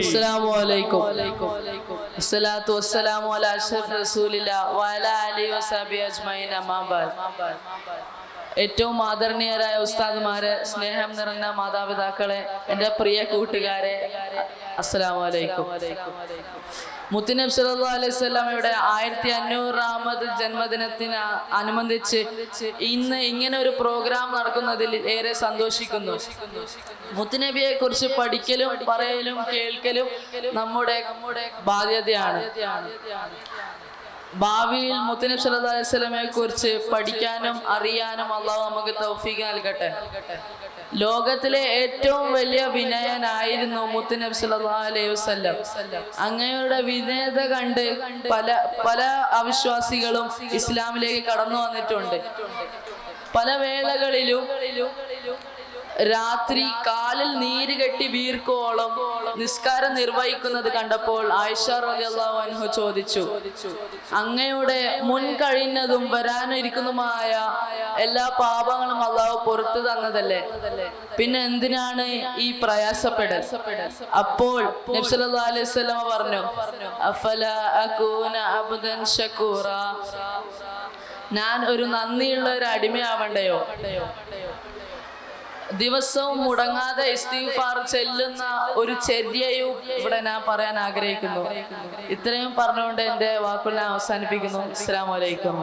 അസ്സലാമു അലൈക്കും. അസ്സലാത്തു വസ്സലാമു അലാ അഷ്റഫി റസൂലില്ലാഹി വഅലാ ആലിഹി വസഹബിഹി അജ്മഈൻ. അമ്മാ ബഅദ്. ഏറ്റവും ആദരണീയരായ ഉസ്താദുമാരെ, സ്നേഹം നിറഞ്ഞ മാതാപിതാക്കളെ, എൻ്റെ പ്രിയ കൂട്ടുകാരെ, അസ്സലാമു അലൈക്കും. മുത്തുനബി സല്ലല്ലാഹു അലൈഹി വസല്ലമയുടെ 1500ാമത് ജന്മദിനത്തിന് അനുബന്ധിച്ച് ഇന്ന് ഇങ്ങനെ ഒരു പ്രോഗ്രാം നടക്കുന്നതിൽ ഏറെ സന്തോഷിക്കുന്നു. മുത്തുനബിയെ കുറിച്ച് പഠിക്കലും പറയലും കേൾക്കലും നമ്മുടെ ബാധ്യതയാണ്. ഭാവിയിൽ മുത്തുനബി സല്ലല്ലാഹു അലൈഹി വസല്ലമയെ കുറിച്ച് പഠിക്കാനും അറിയാനും അള്ളാഹു നമുക്ക് തൗഫീഖ് നൽകട്ടെ. ലോകത്തിലെ ഏറ്റവും വലിയ വിനയനായിരുന്നു മുത്തുനബി സല്ലല്ലാഹു അലൈഹി വസല്ലം. അങ്ങയുടെ വിനയത കണ്ട് പല അവിശ്വാസികളും ഇസ്ലാമിലേക്ക് കടന്നു വന്നിട്ടുണ്ട്. പല വേളകളിലും രാത്രി കാലിൽ നീര് കെട്ടി വീർക്കോളം നിസ്കാരം നിർവഹിക്കുന്നത് കണ്ടപ്പോൾ ആയിഷ റളിയല്ലാഹു അൻഹ ചോദിച്ചു, അങ്ങയുടെ മുൻ കഴിഞ്ഞതും വരാനിരിക്കുന്നതുമായ എല്ലാ പാപങ്ങളും അള്ളാഹു പുറത്തു തന്നതല്ലേ, പിന്നെ എന്തിനാണ് ഈ പ്രയാസപ്പെടൽ? അപ്പോൾ നബി സല്ലല്ലാഹു അലൈഹി വസല്ലം പറഞ്ഞു, അഫലാ അകൂന അബ്ദൻ ശകൂറ, ഞാൻ ഒരു നന്ദിയുള്ള ഒരു അടിമയാവണ്ടയോ? ദിവസവും മുടങ്ങാതെ ഇസ്തിഗ്ഫാർ ചെല്ലുന്ന ഒരു ചര്യയും ഇവിടെ ഞാൻ പറയാൻ ആഗ്രഹിക്കുന്നു. ഇത്രയും പറഞ്ഞുകൊണ്ട് എൻ്റെ വാക്കുകൾ ഞാൻ അവസാനിപ്പിക്കുന്നു. അസ്സലാമു അലൈക്കും.